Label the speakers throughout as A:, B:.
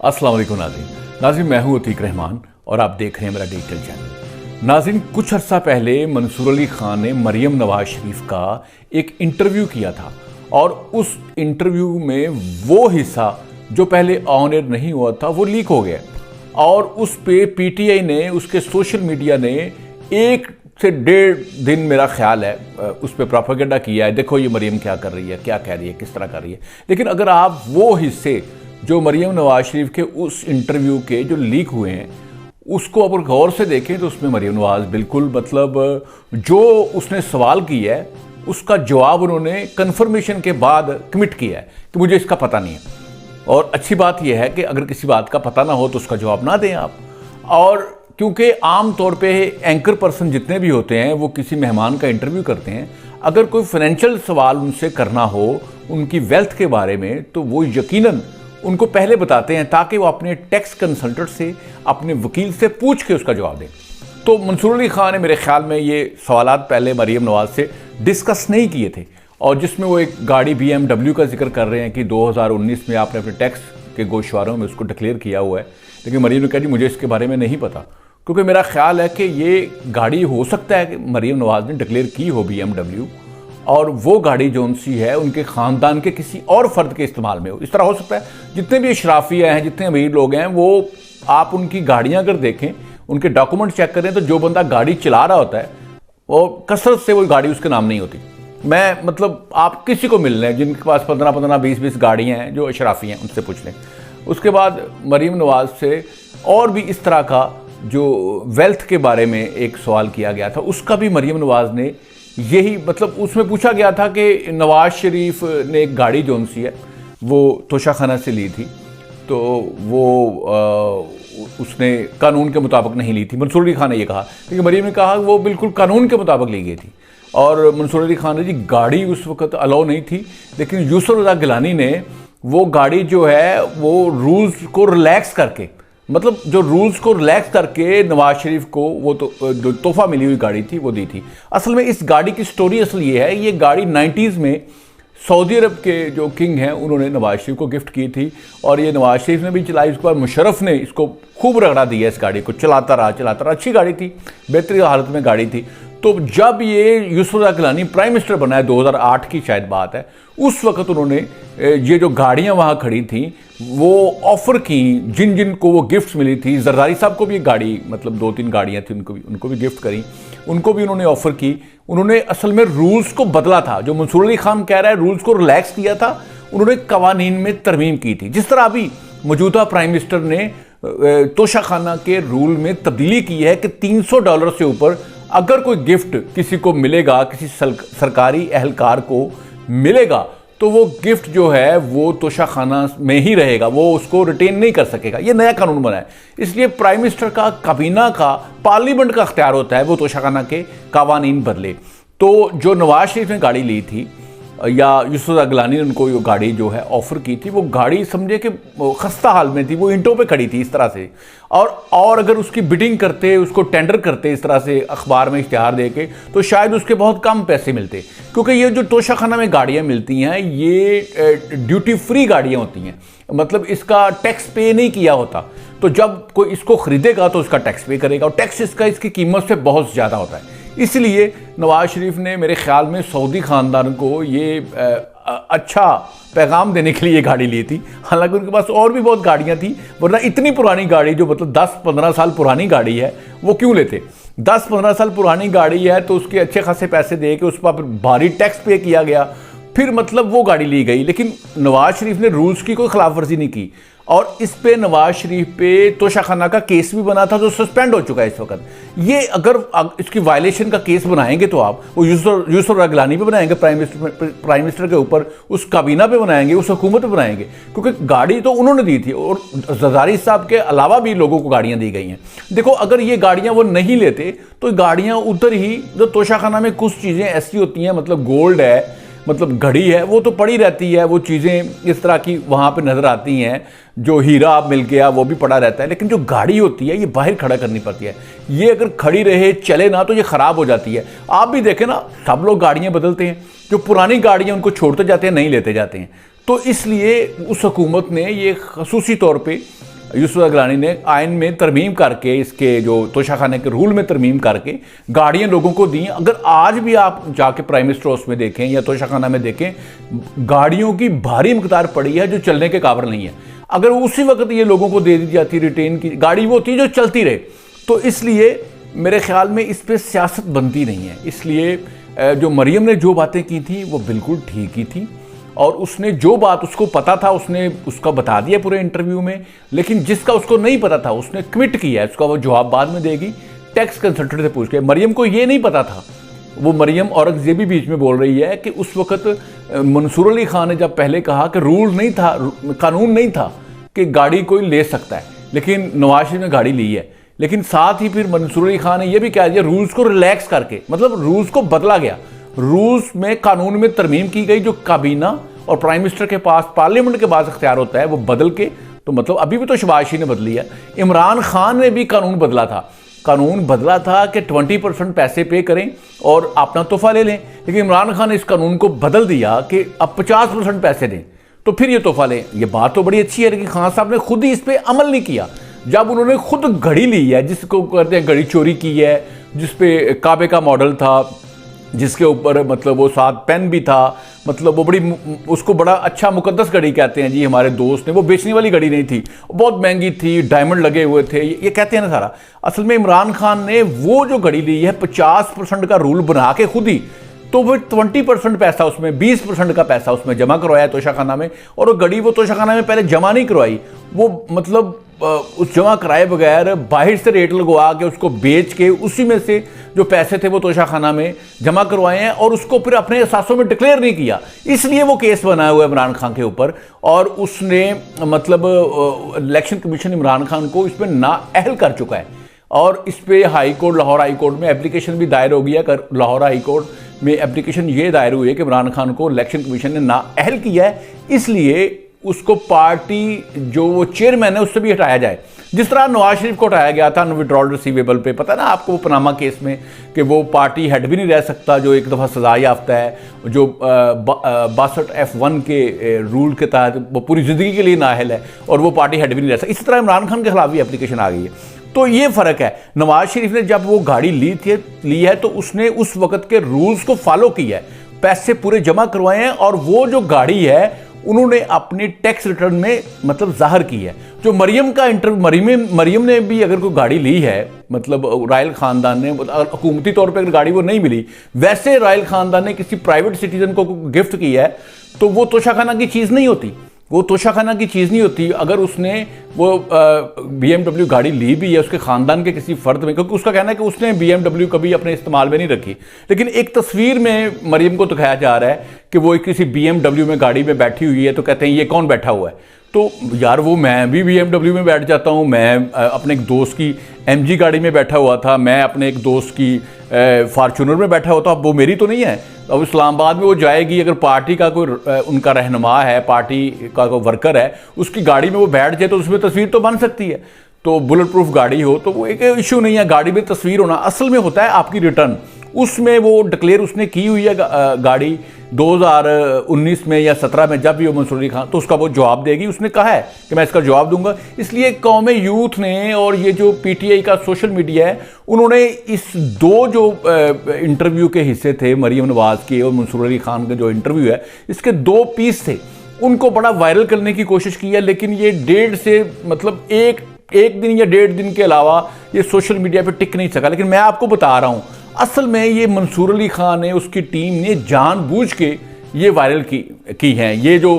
A: अस्सलाम वालेकुम नाज़रीन, मैं हूँ अतीक रहमान और आप देख रहे हैं मेरा डिजिटल चैनल। नाज़रीन, कुछ अर्सा पहले मंसूर अली खान ने मरियम नवाज शरीफ का एक इंटरव्यू किया था और उस इंटरव्यू में वो हिस्सा जो पहले ऑन एयर नहीं हुआ था वो लीक हो गया और उस पे पीटीआई ने, उसके सोशल मीडिया ने 1 से 1.5 दिन मेरा ख्याल है उस पर प्रोपेगेंडा किया है। देखो ये मरियम क्या कर रही है, क्या कह रही है, किस तरह कर रही है। लेकिन अगर आप वो हिस्से जो मरियम नवाज शरीफ के उस इंटरव्यू के जो लीक हुए हैं उसको अगर गौर से देखें तो उसमें मरियम नवाज बिल्कुल जो उसने सवाल किया है उसका जवाब उन्होंने कन्फर्मेशन के बाद कमिट किया है कि मुझे इसका पता नहीं है। और अच्छी बात यह है कि अगर किसी बात का पता ना हो तो उसका जवाब ना दें आप। और क्योंकि आम तौर पे एंकर पर्सन जितने भी होते हैं वो किसी मेहमान का इंटरव्यू करते हैं, अगर कोई फाइनेंशियल सवाल उनसे करना हो उनकी वेल्थ के बारे में तो वो यकीनन उनको पहले बताते हैं ताकि वो अपने टैक्स कंसल्टेंट से, अपने वकील से पूछ के उसका जवाब दें। तो मंसूर अली खान ने मेरे ख्याल में ये सवालात पहले मरियम नवाज से डिस्कस नहीं किए थे और जिसमें वो एक गाड़ी BMW का जिक्र कर रहे हैं कि 2019 में आपने अपने टैक्स के गोशवारों में उसको डिक्लेयर किया हुआ है। लेकिन मरियम ने कहा जी मुझे इसके बारे में नहीं पता, क्योंकि मेरा ख्याल है कि ये गाड़ी हो सकता है कि मरियम नवाज ने डिक्लेयर की हो BMW और वो गाड़ी जो सी है उनके ख़ानदान के किसी और फ़र्द के इस्तेमाल में हो। इस तरह हो सकता है जितने भी अशराफिया हैं, जितने अमीर लोग हैं, वो आप उनकी गाड़ियां अगर देखें, उनके डॉक्यूमेंट चेक करें तो जो बंदा गाड़ी चला रहा होता है वो कसरत से वो गाड़ी उसके नाम नहीं होती। आप किसी को मिल लें जिनके पास 15-15, 20-20 गाड़ियाँ हैं जो अशराफी हैं, उनसे पूछ लें। उसके बाद मरियम नवाज से और भी इस तरह का जो वेल्थ के बारे में एक सवाल किया गया था, उसका भी मरियम नवाज ने यही उसमें पूछा गया था कि नवाज शरीफ ने एक गाड़ी जो सी है वो तोशाखाना से ली थी, तो वो उसने कानून के मुताबिक नहीं ली थी। मंसूर अली खान ने ये कहा, लेकिन मरियम ने कहा वो बिल्कुल कानून के मुताबिक ली गई थी। और मंसूर अली खान ने जी गाड़ी उस वक्त अलाउ नहीं थी, लेकिन यूसुफ रज़ा गिलानी ने वो गाड़ी जो है वो रूल्स को रिलैक्स करके, जो रूल्स को रिलैक्स करके नवाज शरीफ को वो जो तोहफा मिली हुई गाड़ी थी वो दी थी। असल में इस गाड़ी की स्टोरी असल ये है, ये गाड़ी 90s में सऊदी अरब के जो किंग हैं उन्होंने नवाज शरीफ को गिफ्ट की थी और ये नवाज शरीफ ने भी चलाई। उसके बाद मुशर्रफ ने इसको खूब रगड़ा दिया, इस गाड़ी को चलाता रहा। अच्छी गाड़ी थी, बेहतरीन हालत में गाड़ी थी। तो जब ये यूसुफ रज़ा गिलानी प्राइम मिनिस्टर बना है, 2008 की शायद बात है, उस वक्त उन्होंने ये जो गाड़ियाँ वहाँ खड़ी थी वो ऑफ़र की जिन जिन को वो गिफ्ट्स मिली थी। जरदारी साहब को भी गाड़ी 2-3 गाड़ियाँ थी, उनको भी गिफ्ट करी, उनको भी उन्होंने ऑफ़र की। उन्होंने असल में रूल्स को बदला था, जो मंसूर अली खान कह रहा है रूल्स को रिलैक्स किया था, उन्होंने कवानीन में तरमीम की थी। जिस तरह अभी मौजूदा प्राइम मिनिस्टर ने तोशाखाना के रूल में तब्दीली की है कि $300 से ऊपर अगर कोई गिफ्ट किसी को मिलेगा, किसी सरकारी एहलकार को मिलेगा, तो वो गिफ्ट जो है वो तोशाखाना में ही रहेगा, वो उसको रिटेन नहीं कर सकेगा। ये नया कानून बना है, इसलिए प्राइम मिनिस्टर का, काबीना का, पार्लियामेंट का अख्तियार होता है वो तोशाखाना के कावानीन बदले। तो जो नवाज शरीफ ने गाड़ी ली थी या यूसुफ रज़ा गिलानी ने उनको ये गाड़ी जो है ऑफ़र की थी, वो गाड़ी समझे कि खस्ता हाल में थी, वो ईंटों पे खड़ी थी इस तरह से। और अगर उसकी बिडिंग करते, उसको टेंडर करते इस तरह से अखबार में इश्तिहार दे के, तो शायद उसके बहुत कम पैसे मिलते, क्योंकि ये जो तोशाखाना में गाड़ियाँ मिलती हैं ये ड्यूटी फ्री गाड़ियाँ होती हैं, इसका टैक्स पे नहीं किया होता। तो जब कोई इसको ख़रीदेगा तो उसका टैक्स पे करेगा और टैक्स इसकी कीमत से बहुत ज़्यादा होता है। इसलिए नवाज शरीफ ने मेरे ख्याल में सऊदी ख़ानदान को ये अच्छा पैगाम देने के लिए ये गाड़ी ली थी। हालांकि उनके पास और भी बहुत गाड़ियाँ थी, वरना इतनी पुरानी गाड़ी जो 10-15 साल पुरानी गाड़ी है वो क्यों लेते। 10-15 साल पुरानी गाड़ी है तो उसके अच्छे खासे पैसे दे के उस पर भारी टैक्स पे किया गया, फिर वो गाड़ी ली गई। लेकिन नवाज शरीफ ने रूल्स की कोई खिलाफ वर्जी नहीं की और इस पे नवाज शरीफ पे तोशाखाना का केस भी बना था जो सस्पेंड हो चुका है इस वक्त। ये अगर इसकी वायलेशन का केस बनाएंगे तो आप वो यूसुफ रज़ा गिलानी पे बनाएंगे, प्राइम मिनिस्टर के ऊपर, उस काबीना पे बनाएंगे, उस हुकूमत पे बनाएंगे, क्योंकि गाड़ी तो उन्होंने दी थी और जरदारी साहब के अलावा भी लोगों को गाड़ियाँ दी गई हैं। देखो अगर ये गाड़ियाँ वो नहीं लेते तो गाड़ियाँ उधर ही, जो तोशाखाना में कुछ चीज़ें ऐसी होती हैं, गोल्ड है, घड़ी है, वो तो पड़ी रहती है, वो चीज़ें इस तरह की वहाँ पे नज़र आती हैं, जो हीरा मिल गया वो भी पड़ा रहता है, लेकिन जो गाड़ी होती है ये बाहर खड़ा करनी पड़ती है। ये अगर खड़ी रहे, चले ना, तो ये ख़राब हो जाती है। आप भी देखें ना, सब लोग गाड़ियाँ बदलते हैं, जो पुरानी गाड़ियाँ उनको छोड़ते जाते हैं, नहीं लेते जाते हैं। तो इसलिए उस हुकूमत ने ये खसूसी तौर पे यूसुफ गिलानी ने आयन में तरमीम करके, इसके जो तोशाखाने के रूल में तरमीम करके गाड़ियाँ लोगों को दी। अगर आज भी आप जाके प्राइम मिनिस्टर हाउस में देखें या तोशाखाना में देखें, गाड़ियों की भारी मकदार पड़ी है जो चलने के काबिल नहीं है। अगर उसी वक्त ये लोगों को दे दी जाती रिटेन की गाड़ी, वो होती है जो चलती रहे। तो इसलिए मेरे ख्याल में इस पर सियासत बनती नहीं है। इसलिए जो मरियम ने जो बातें की थी वो बिल्कुल ठीक ही थी, और उसने जो बात उसको पता था उसने उसका बता दिया पूरे इंटरव्यू में। लेकिन जिसका उसको नहीं पता था उसने कमिट किया है, उसका वो जवाब बाद में देगी। टैक्स कंसल्टेंट से पूछ के मरियम को ये नहीं पता था, वो मरियम औरंगजेबी बीच में बोल रही है कि उस वक्त मंसूर अली खान ने जब पहले कहा कि रूल नहीं था, कानून नहीं था कि गाड़ी कोई ले सकता है, लेकिन नवाज शरीफ ने गाड़ी ली है। लेकिन साथ ही फिर मंसूर अली खान ने यह भी कह दिया रूल्स को रिलैक्स करके, मतलब रूल्स को बदला गया, रूल्स में कानून में तरमीम की गई, जो काबीना और प्राइम मिनिस्टर के पास पार्लियामेंट के पास अख्तियार होता है वो बदल के, तो मतलब अभी भी तो शहबाज शरीफ ने बदली है। इमरान खान ने भी कानून बदला था, कानून बदला था कि 20% पैसे पे करें और अपना तोहफा ले लें, लेकिन इमरान खान ने इस कानून को बदल दिया कि अब 50% पैसे दें तो फिर ये तोहफा लें। ये बात तो बड़ी अच्छी है, लेकिन खान साहब ने खुद ही इस पर अमल नहीं किया। जब उन्होंने खुद घड़ी ली है, जिसको कहते हैं घड़ी चोरी की है, जिसपे काबे का मॉडल था, जिसके ऊपर मतलब वो साथ पेन भी था, मतलब वो बड़ी, उसको बड़ा अच्छा मुकद्दस घड़ी कहते हैं जी हमारे दोस्त ने, वो बेचने वाली घड़ी नहीं थी, बहुत महंगी थी, डायमंड लगे हुए थे, ये कहते हैं ना सारा। असल में इमरान खान ने वो जो घड़ी ली है 50% का रूल बना के खुद ही, तो वो 20% पैसा उसमें, 20% का पैसा उसमें जमा करवाया तोशाखाना में। और वो घड़ी वो तोशाखाना में पहले जमा नहीं करवाई, वो मतलब उस जमा कराए बगैर बाहर से रेट लगवा के उसको बेच के उसी में से जो पैसे थे वो तोशाखाना में जमा करवाए हैं, और उसको फिर अपने असासों में डिक्लेयर नहीं किया। इसलिए वो केस बनाया हुआ है इमरान खान के ऊपर, और उसने मतलब इलेक्शन कमीशन इमरान खान को इसमें नाअहल कर चुका है। और इस पर high court, Lahore high court में एप्लीकेशन भी दायर हो गया। लाहौर हाई कोर्ट में एप्लीकेशन ये दायर हुई है कि इमरान खान को इलेक्शन कमीशन ने नाअहल किया है, इसलिए उसको पार्टी जो वो चेयरमैन है उससे भी हटाया जाए। जिस तरह नवाज शरीफ को हटाया गया था विड्रॉल रिसीवेबल पे, पता है ना आपको, वो पनामा केस में, कि वो पार्टी हेड भी नहीं रह सकता जो एक दफ़ा सजा याफ्ता है, जो 62F1 के रूल के तहत वो पूरी ज़िंदगी के लिए नाअहल है, और वो पार्टी हेड भी नहीं रह सकता। इसी तरह इमरान खान के खिलाफ भी एप्लीकेशन आ गई है। तो ये फ़र्क है। नवाज शरीफ ने जब वो गाड़ी ली है तो उसने उस वक्त के रूल्स को फॉलो किया है, पैसे पूरे जमा करवाए हैं, और वो जो गाड़ी है उन्होंने अपनी टैक्स रिटर्न में मतलब जाहिर की है। जो मरियम का मरियम ने भी अगर कोई गाड़ी ली है, मतलब रॉयल ख़ानदान ने, हुकूमती तौर पर अगर गाड़ी वो नहीं मिली, वैसे रॉयल ख़ानदान ने किसी प्राइवेट सिटीजन को गिफ्ट किया है, तो वो तोशाखाना की चीज़ नहीं होती, वो तोशाखाना की चीज़ नहीं होती। अगर उसने वो BMW गाड़ी ली भी है उसके ख़ानदान के किसी फ़र्द में, क्योंकि उसका कहना है कि उसने BMW कभी अपने इस्तेमाल में नहीं रखी, लेकिन एक तस्वीर में मरियम को दिखाया जा रहा है कि वो किसी BMW में गाड़ी में बैठी हुई है, तो कहते हैं ये कौन बैठा हुआ है। तो यार वो मैं भी BMW में बैठ जाता हूँ, मैं अपने एक दोस्त की MG गाड़ी में बैठा हुआ था, मैं अपने एक दोस्त की फॉर्चूनर में बैठा हुआ था, अब वो मेरी तो नहीं है। अब इस्लामाबाद में वो जाएगी, अगर पार्टी का कोई उनका रहनुमा है, पार्टी का कोई वर्कर है, उसकी गाड़ी में वो बैठ जाए तो उसमें तस्वीर तो बन सकती है। तो बुलेट प्रूफ गाड़ी हो तो वो एक इशू नहीं है, गाड़ी में तस्वीर होना असल में होता है आपकी रिटर्न। उसमें वो डिक्लेयर उसने की हुई है गाड़ी 2019 में या 17 में, जब भी वो मंसूर अली खान, तो उसका वो जवाब देगी। उसने कहा है कि मैं इसका जवाब दूंगा। इसलिए कौम यूथ ने और ये जो PTI का सोशल मीडिया है, उन्होंने इस दो जो इंटरव्यू के हिस्से थे मरियम नवाज के और मंसूर अली खान का जो इंटरव्यू है, इसके 2 पीस थे, उनको बड़ा वायरल करने की कोशिश की है। लेकिन ये 1.5 से मतलब एक दिन या 1.5 दिन के अलावा ये सोशल मीडिया पे टिक नहीं सका। लेकिन मैं आपको बता रहा हूँ, असल में ये मंसूर अली खान ने, उसकी टीम ने जानबूझ के ये वायरल की हैं। ये जो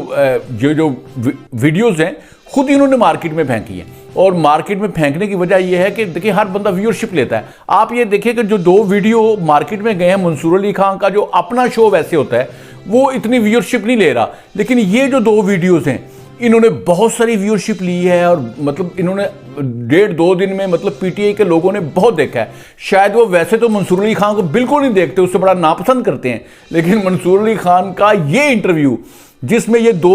A: वीडियोज़ हैं खुद ही उन्होंने मार्केट में फेंकी हैं, और मार्केट में फेंकने की वजह यह है कि देखिए हर बंदा व्यूअरशिप लेता है। आप ये देखिए कि जो 2 वीडियो मार्केट में गए हैं, मंसूर अली खान का जो अपना शो वैसे होता है वो इतनी व्यूअरशिप नहीं ले रहा, लेकिन ये जो 2 वीडियोज़ हैं इन्होंने बहुत सारी व्यूअरशिप ली है, और मतलब इन्होंने 1.5-2 दिन में मतलब PTI के लोगों ने बहुत देखा है। शायद वो वैसे तो मंसूर अली खान को बिल्कुल नहीं देखते, उससे बड़ा नापसंद करते हैं, लेकिन मंसूर अली खान का ये इंटरव्यू जिसमें ये 2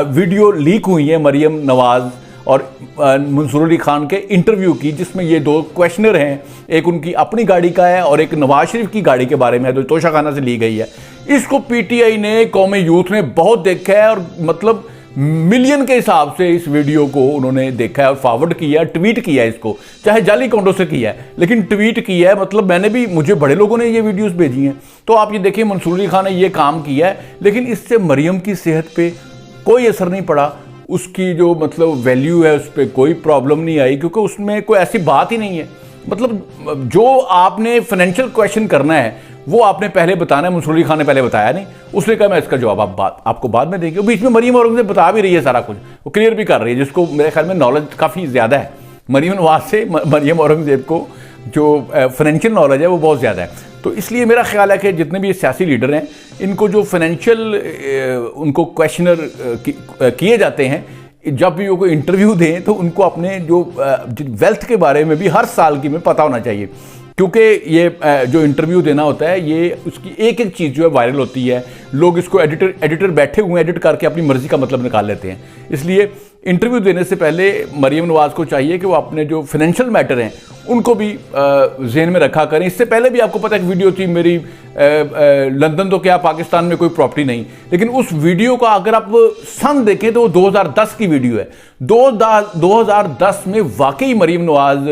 A: वीडियो लीक हुई हैं, मरियम नवाज और मंसूर अली खान के इंटरव्यू की, जिसमें ये 2 क्वेश्चनर हैं, एक उनकी अपनी गाड़ी का है और एक नवाज शरीफ की गाड़ी के बारे में है, जो तोशाखाना से ली गई है। इसको PTI ने, कौम यूथ ने बहुत देखा है, और मतलब मिलियन के हिसाब से इस वीडियो को उन्होंने देखा है और फॉरवर्ड किया, ट्वीट किया है इसको, चाहे जाली अकाउंटों से किया है, लेकिन ट्वीट किया है। मतलब मैंने भी, मुझे बड़े लोगों ने ये वीडियोस भेजी हैं। तो आप ये देखिए, मंसूर अली खान ने ये काम किया है, लेकिन इससे मरियम की सेहत पे कोई असर नहीं पड़ा, उसकी जो मतलब वैल्यू है उस पर कोई प्रॉब्लम नहीं आई, क्योंकि उसमें कोई ऐसी बात ही नहीं है। मतलब जो आपने फाइनेंशियल क्वेश्चन करना है वो आपने पहले बताना है। मंसूर अली खान ने पहले बताया नहीं, उसने कहा मैं इसका जवाब आपको बाद में देंगे। बीच में मरियम औरंगजेब बता भी रही है सारा कुछ, वो क्लियर भी कर रही है, जिसको मेरे ख्याल में नॉलेज काफ़ी ज़्यादा है मरियम नवाज से। मरियम औरंगजेब को जो फाइनेंशियल नॉलेज है वो बहुत ज़्यादा है। तो इसलिए मेरा ख्याल है कि जितने भी सियासी लीडर हैं, इनको जो फाइनेंशियल उनको क्वेश्चनर किए जाते हैं, जब भी वो कोई इंटरव्यू दें तो उनको अपने जो वेल्थ के बारे में भी हर साल की में पता होना चाहिए, क्योंकि ये जो इंटरव्यू देना होता है, ये उसकी एक एक चीज़ जो है वायरल होती है। लोग इसको एडिटर बैठे हुए एडिट करके अपनी मर्जी का मतलब निकाल लेते हैं। इसलिए इंटरव्यू देने से पहले मरियम नवाज को चाहिए कि वो अपने जो फाइनेंशियल मैटर हैं उनको भी जहन में रखा करें। इससे पहले भी आपको पता है एक वीडियो थी मेरी, लंदन तो क्या पाकिस्तान में कोई प्रॉपर्टी नहीं, लेकिन उस वीडियो का अगर आप सन देखें तो वो 2010 की वीडियो है। 2010 में वाकई मरियम नवाज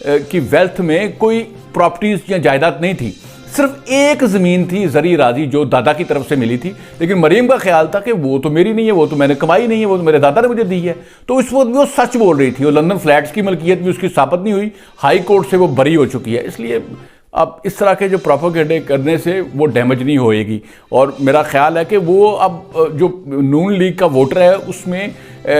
A: की वेल्थ में कोई प्रॉपर्टीज या जायदाद नहीं थी, सिर्फ एक ज़मीन थी जरी राजी जो दादा की तरफ से मिली थी। लेकिन मरियम का ख्याल था कि वो तो मेरी नहीं है, वो तो मैंने कमाई नहीं है, वो तो मेरे दादा ने मुझे दी है। तो इस वक्त वो सच बोल रही थी, और लंदन फ्लैट्स की मलकियत भी उसकी साबित नहीं हुई, हाई कोर्ट से वो बरी हो चुकी है। इसलिए अब इस तरह के जो प्रोपेगेंडे करने से वो डैमेज नहीं होएगी। और मेरा ख्याल है कि वो अब जो नून लीग का वोटर है उसमें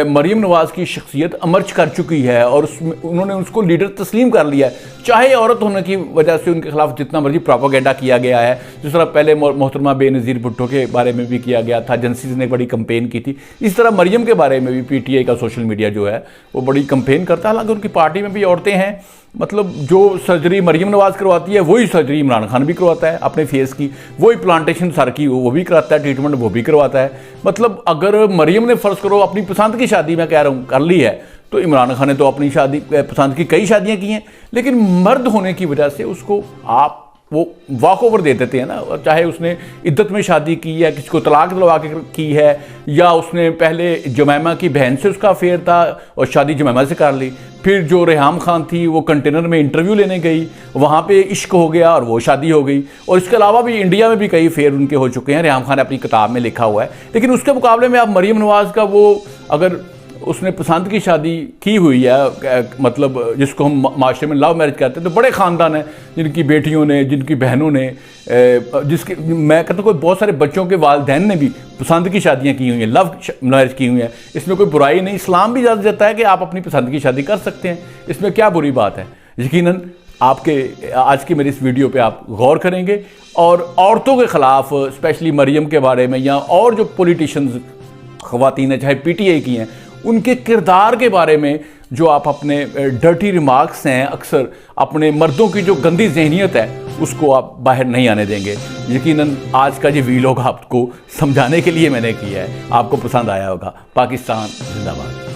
A: मरियम नवाज की शख्सियत अमर्ज कर चुकी है, और उसमें उन्होंने उसको लीडर तस्लीम कर लिया है, चाहे औरत होने की वजह से उनके खिलाफ जितना मर्जी प्रोपेगेंडा किया गया है। जिस तरह पहले मोहतरमा बेनज़ीर भुट्टो के बारे में भी किया गया था, एजेंसीज ने बड़ी कंपेन की थी, इस तरह मरियम के बारे में भी पीटीआई का सोशल मीडिया जो है वो बड़ी कंपेन करता है। हालांकि उनकी पार्टी में भी औरतें हैं, मतलब जो सर्जरी मरियम नवाज करवाती है वही सर्जरी इमरान खान भी करवाता है अपने फेस की, वही प्लांटेशन सर की वो भी कराता है, ट्रीटमेंट वो भी करवाता है। मतलब अगर मरियम ने फ़र्ज़ करो अपनी पसंद की शादी, मैं कह रहा हूँ, कर ली है, तो इमरान खान ने तो अपनी शादी पसंद की कई शादियाँ की हैं, लेकिन मर्द होने की वजह से उसको आप वो वॉक ओवर दे देते हैं ना। और चाहे उसने इद्दत में शादी की है, किसी को तलाक दिलवा के की है, या उसने पहले जमैमा की बहन से उसका अफेयर था और शादी जमैमा से कर ली, फिर जो रेहाम खान थी वो कंटेनर में इंटरव्यू लेने गई, वहाँ पे इश्क हो गया और वो शादी हो गई। और इसके अलावा भी इंडिया में भी कई अफेयर उनके हो चुके हैं, रेहाम खान ने अपनी किताब में लिखा हुआ है। लेकिन उसके मुकाबले में आप मरियम नवाज का वो, अगर उसने पसंद की शादी की हुई है, मतलब जिसको हम माशरे में लव मैरिज कहते हैं, तो बड़े ख़ानदान हैं जिनकी बेटियों ने, जिनकी बहनों ने, जिसके मैं कहता हूँ कोई बहुत सारे बच्चों के वालिदैन ने भी पसंद की शादियाँ की हुई हैं, लव मैरिज की हुई हैं। इसमें कोई बुराई नहीं, इस्लाम भी इजाज़त देता है कि आप अपनी पसंद की शादी कर सकते हैं, इसमें क्या बुरी बात है। यकीनन आपके आज की मेरी इस वीडियो पे आप गौर करेंगे और औरतों के ख़िलाफ़, स्पेशली मरियम के बारे में, या और जो पॉलिटिशियंस ख़वातीन हैं, चाहे पीटीआई की हैं, उनके किरदार के बारे में जो आप अपने डर्टी रिमार्क्स हैं, अक्सर अपने मर्दों की जो गंदी जहनीत है उसको आप बाहर नहीं आने देंगे। यकीनन आज का ये वीलॉग आपको समझाने के लिए मैंने किया है, आपको पसंद आया होगा। पाकिस्तान जिंदाबाद।